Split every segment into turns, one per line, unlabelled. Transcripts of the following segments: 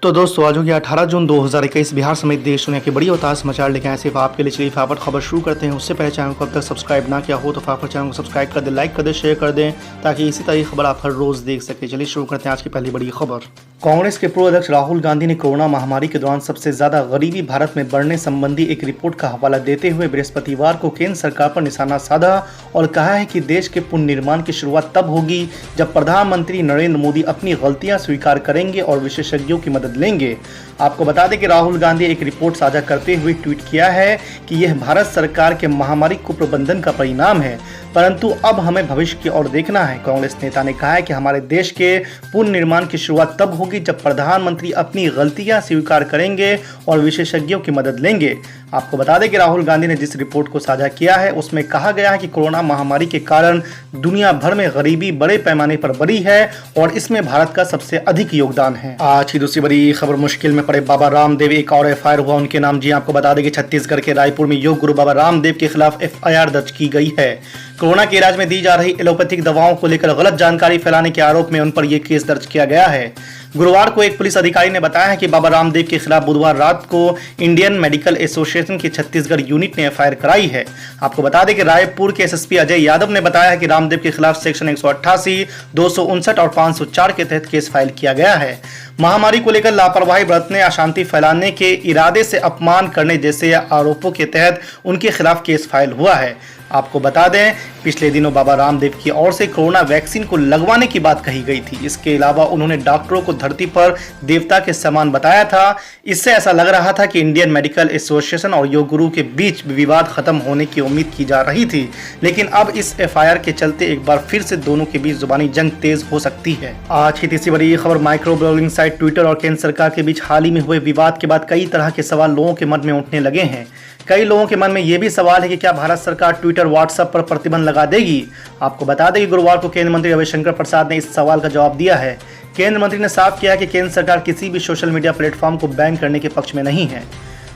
तो दोस्तों आज हो गया 18 जून 2021। बिहार समेत देश दुनिया के बड़ी और ताज़ा समाचार लेके आए सिर्फ आपके लिए। चलिए फटाफट खबर शुरू करते हैं। उससे पहले चैनल को अब तक सब्सक्राइब ना किया हो तो फटाफट चैनल को सब्सक्राइब कर दें, लाइक कर दें, शेयर कर दें ताकि इसी तरह की खबर आप हर रोज़ देख सकें। चलिए शुरू करते हैं आज की पहली बड़ी खबर। कांग्रेस के पूर्व अध्यक्ष राहुल गांधी ने कोरोना महामारी के दौरान सबसे ज्यादा गरीबी भारत में बढ़ने संबंधी एक रिपोर्ट का हवाला देते हुए बृहस्पतिवार को केंद्र सरकार पर निशाना साधा और कहा है कि देश के पुनर्निर्माण की शुरुआत तब होगी जब प्रधानमंत्री नरेंद्र मोदी अपनी गलतियां स्वीकार करेंगे और विशेषज्ञों की मदद लेंगे। आपको बता दें कि राहुल गांधी एक रिपोर्ट साझा करते हुए ट्वीट किया है कि यह भारत सरकार के महामारी कुप्रबंधन का परिणाम है, परंतु अब हमें भविष्य की ओर देखना है। कांग्रेस नेता ने कहा है कि हमारे देश के पुनर्निर्माण की शुरुआत तब होगी जब प्रधानमंत्री अपनी गलतियां स्वीकार करेंगे और विशेषज्ञों की मदद लेंगे। आपको बता दें कि राहुल गांधी ने जिस रिपोर्ट को साझा किया है उसमें कहा गया है कि कोरोना महामारी के कारण दुनिया भर में गरीबी बड़े पैमाने पर बढ़ी है और इसमें भारत का सबसे अधिक योगदान है। आज की दूसरी बड़ी खबर, मुश्किल में पड़े बाबा रामदेव, एक और एफआईआर हुआ उनके नाम। जी आपको बता दें कि छत्तीसगढ़ के रायपुर में योग गुरु बाबा रामदेव के खिलाफ एफआईआर दर्ज की गई है। कोरोना के इलाज में दी जा रही एलोपैथिक दवाओं को लेकर गलत जानकारी फैलाने के आरोप में उन पर यह केस दर्ज किया गया है। गुरुवार को एक पुलिस अधिकारी ने बताया है कि बाबा रामदेव के खिलाफ बुधवार रात को इंडियन मेडिकल एसोसिएशन की छत्तीसगढ़ यूनिट ने एफआईआर कराई है। आपको बता दें कि रायपुर के एसएसपी अजय यादव ने बताया है कि रामदेव के खिलाफ सेक्शन 188, 259 और 504 के तहत केस फाइल किया गया है। महामारी को लेकर लापरवाही बरतने, अशांति फैलाने के इरादे से अपमान करने जैसे आरोपों के तहत उनके खिलाफ केस फाइल हुआ है। आपको बता दें पिछले दिनों बाबा रामदेव की ओर से कोरोना वैक्सीन को लगवाने की बात कही गई थी। इसके अलावा उन्होंने डॉक्टरों को धरती पर देवता के समान बताया था। इससे ऐसा लग रहा था कि इंडियन मेडिकल एसोसिएशन और योग गुरु के बीच विवाद खत्म होने की उम्मीद की जा रही थी, लेकिन अब इस एफआईआर के चलते एक बार फिर से दोनों के बीच जुबानी जंग तेज हो सकती है। आज की तीसरी बड़ी खबर, माइक्रो ब्लॉगिंग साइट ट्विटर और केंद्र सरकार के बीच हाल ही में हुए विवाद के बाद कई तरह के सवाल लोगों के मन में उठने लगे हैं। कई लोगों के मन में यह भी सवाल है कि क्या भारत सरकार ट्विटर, व्हाट्सएप पर प्रतिबंध लगा देगी। आपको बता दें कि गुरुवार को केंद्रीय मंत्री रविशंकर प्रसाद ने इस सवाल का जवाब दिया है। केंद्रीय मंत्री ने साफ किया कि केंद्र सरकार किसी भी सोशल मीडिया प्लेटफॉर्म को बैन करने के पक्ष में नहीं है।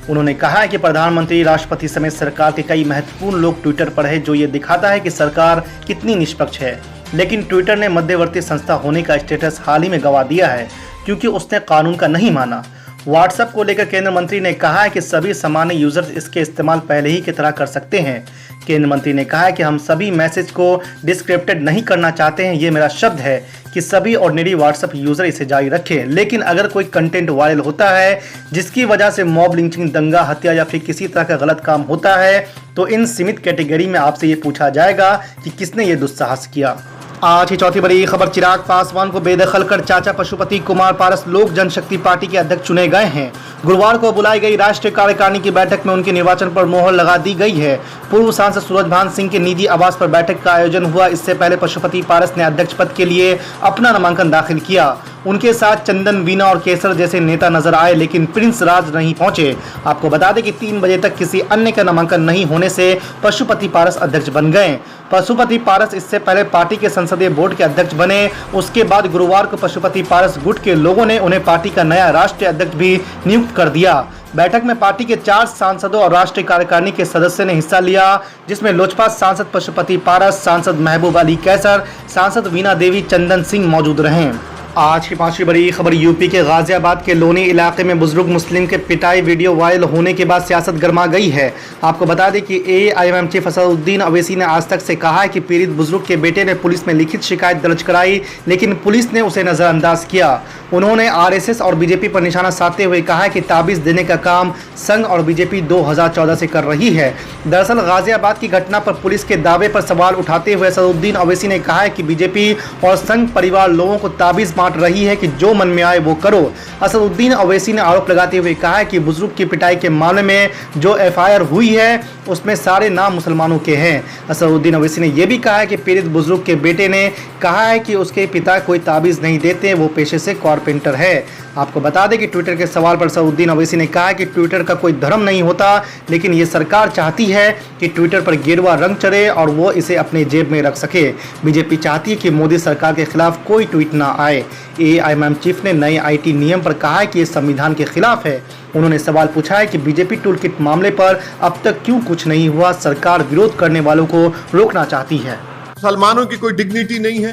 उन्होंने कहा है कि प्रधानमंत्री, राष्ट्रपति समेत सरकार के कई महत्वपूर्ण लोग ट्विटर पर है, जो ये दिखाता है कि सरकार कितनी निष्पक्ष है। लेकिन ट्विटर ने मध्यवर्ती संस्था होने का स्टेटस हाल ही में गंवा दिया है क्योंकि उसने कानून का नहीं माना। व्हाट्सएप को लेकर केंद्रीय मंत्री ने कहा है कि सभी सामान्य यूजर्स इसके इस्तेमाल पहले ही की तरह कर सकते हैं। केंद्रीय मंत्री ने कहा है कि हम सभी मैसेज को डिस्क्रिप्टेड नहीं करना चाहते हैं। ये मेरा शब्द है कि सभी ऑर्डिनरी व्हाट्सएप यूजर इसे जारी रखें, लेकिन अगर कोई कंटेंट वायरल होता है जिसकी वजह से मॉब लिंचिंग, दंगा, हत्या या फिर किसी तरह का गलत काम होता है तो इन सीमित कैटेगरी में आपसे ये पूछा जाएगा कि किसने ये दुस्साहस किया। आज की चौथी बड़ी खबर, चिराग पासवान को बेदखल कर चाचा पशुपति कुमार पारस लोक जनशक्ति पार्टी के अध्यक्ष चुने गए हैं। गुरुवार को बुलाई गई राष्ट्रीय कार्यकारिणी की बैठक में उनके निर्वाचन पर मोहर लगा दी गई है। पूर्व सांसद सूरजभान सिंह के निजी आवास पर बैठक का आयोजन हुआ। इससे पहले पशुपति पारस ने अध्यक्ष पद के लिए अपना नामांकन दाखिल किया। उनके साथ चंदन, वीना और केसर जैसे नेता नजर आए, लेकिन प्रिंस राज नहीं पहुंचे। आपको बता दें कि 3 बजे तक किसी अन्य का नामांकन नहीं होने से पशुपति पारस अध्यक्ष बन गए। पशुपति पारस इससे पहले पार्टी के संसदीय बोर्ड के अध्यक्ष बने। उसके बाद गुरुवार को पशुपति पारस गुट के लोगों ने उन्हें पार्टी का नया राष्ट्रीय अध्यक्ष भी नियुक्त कर दिया। बैठक में पार्टी के 4 सांसदों और राष्ट्रीय कार्यकारिणी के सदस्य ने हिस्सा लिया, जिसमें लोजपा सांसद पशुपति पारस, सांसद महबूब अली कैसर, सांसद वीना देवी, चंदन सिंह मौजूद रहे। आज की 5वीं बड़ी खबर, यूपी के गाजियाबाद के लोनी इलाके में बुजुर्ग मुस्लिम के पिटाई वीडियो वायरल होने के बाद सियासत गर्मा गई है। आपको बता दें कि एआईएम चीफ असदुद्दीन ओवैसी ने आज तक से कहा है कि पीड़ित बुजुर्ग के बेटे ने पुलिस में लिखित शिकायत दर्ज कराई, लेकिन पुलिस ने उसे नजरअंदाज किया। उन्होंने आरएसएस और बीजेपी पर निशाना साधते हुए कहा है कि ताबीज देने का काम संघ और बीजेपी 2014 से कर रही है। दरअसल गाजियाबाद की घटना पर पुलिस के दावे पर सवाल उठाते हुए असदुद्दीन ओवैसी ने कहा है कि बीजेपी और संघ परिवार लोगों को ताबीज बांट रही है कि जो मन में आए वो करो। असदुद्दीन ओवैसी ने आरोप लगाते हुए कहा है कि बुजुर्ग की पिटाई के मामले में जो एफआईआर हुई है उसमें सारे नाम मुसलमानों के हैं। असदुद्दीन ओवैसी ने यह भी कहा है कि पीड़ित बुजुर्ग के बेटे ने कहा है कि उसके पिता कोई ताबीज नहीं देते, वो पेशे से कारपेंटर है। आपको बता दें कि ट्विटर के सवाल पर असदुद्दीन ओवैसी ने कहा कि ट्विटर का कोई धर्म नहीं होता, लेकिन ये सरकार चाहती है कि ट्विटर पर गेरुआ रंग चढ़े और वो इसे अपने जेब में रख सके। बीजेपी चाहती है कि मोदी सरकार के खिलाफ कोई ट्वीट ना आए। एआईएम चीफ ने नए आईटी नियम पर कहा है कि ये संविधान के खिलाफ है। उन्होंने सवाल पूछा है कि बीजेपी टूलकिट मामले पर अब तक क्यों कुछ नहीं हुआ, सरकार विरोध करने वालों को रोकना चाहती है।
मुसलमानों की कोई डिग्निटी नहीं है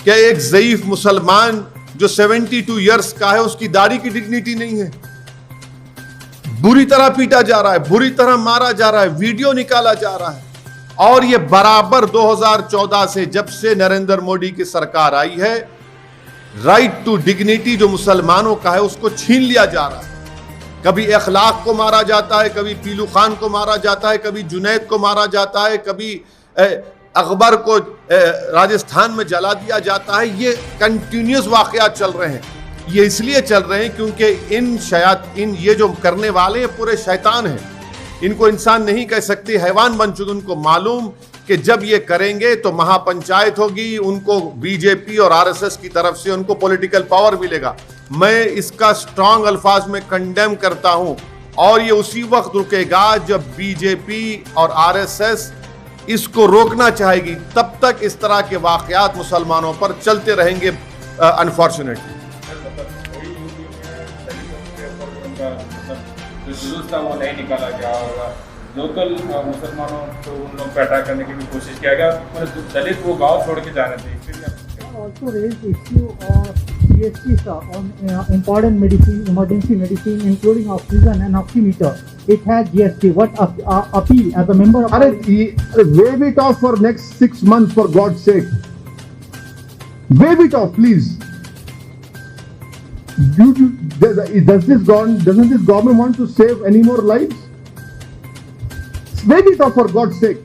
क्या? एक ज़ईफ मुसलमान जो 72 इयर्स का है उसकी दाढ़ी की डिग्निटी नहीं है। बुरी तरह पीटा जा रहा है, बुरी तरह मारा जा रहा है, वीडियो निकाला जा रहा है। और ये बराबर 2014 से जब से नरेंद्र मोदी की सरकार आई है, राइट टू डिग्निटी जो मुसलमानों का है उसको छीन लिया जा रहा है। कभी इखलाक को मारा जाता है, कभी पीलू खान को मारा जाता है, कभी जुनैद को मारा जाता है, कभी अकबर को राजस्थान में जला दिया जाता है। ये कंटिन्यूस वाकयात चल रहे हैं। ये इसलिए चल रहे हैं क्योंकि ये जो करने वाले हैं पूरे शैतान हैं। इनको इंसान नहीं कह सकते, हैवान बन चुके। उनको मालूम कि जब ये करेंगे तो महापंचायत होगी, उनको बीजेपी और आरएसएस की तरफ से उनको पॉलिटिकल पावर मिलेगा। मैं इसका स्ट्रांग अल्फाज में कंडेम करता हूं और ये उसी वक्त रुकेगा जब बीजेपी और आरएसएस इसको रोकना चाहेगी। तब तक इस तरह के वाकयात मुसलमानों पर चलते रहेंगे अनफॉर्चुनेटली।
जो जुलूस था वो नहीं निकाला गया और लोकल मुसलमानों को उन लोग पे अटैक करने की भी कोशिश किया गया। पूरे दलित वो गांव छोड़ के जा रहे थे।
Also raised issue of GST on important medicine, emergency medicine, including oxygen and oximeter. It has GST. What appeal as a member of?
Waive it off for next 6 months, for God's sake. Waive it off, please. Doesn't this government want to save any more lives? Waive it off, for God's sake.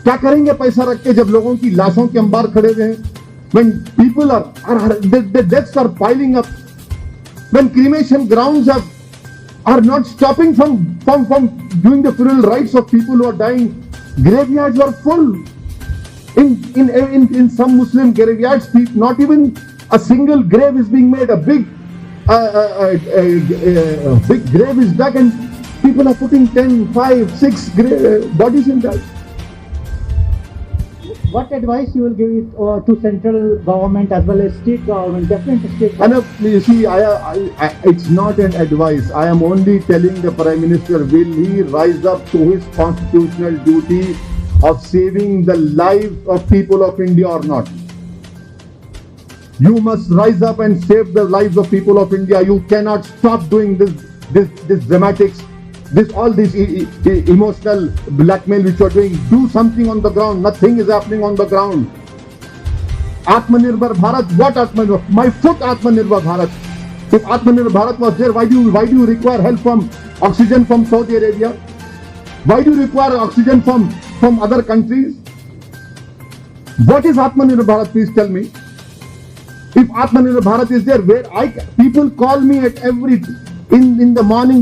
क्या करेंगे पैसा रख के जब लोगों की लाशों के अंबार खड़े हुए हैं? When people the deaths are piling up, when cremation grounds are not stopping from doing the funeral rites of people who are dying, graveyards are full. In some Muslim graveyards, not even a single grave is being made. A big grave is dug and people are putting 10, 5, 6 bodies in that.
What advice you will give it to central government as well as state government, different state government?
You see, it's not an advice. I am only telling the Prime Minister, will he rise up to his constitutional duty of saving the lives of people of India or not? You must rise up and save the lives of people of India. You cannot stop doing this dramatics, all this emotional blackmail which you are doing. Do something on the ground. Nothing is happening on the ground. Atmanirbhar Bharat, what Atmanirbhar? My foot Atmanirbhar Bharat. If Atmanirbhar Bharat was there, why do you require help from oxygen from Saudi Arabia? Why do you require oxygen from other countries? What is Atmanirbhar Bharat? Please tell me. If Atmanirbhar Bharat is there, people call me at in the morning.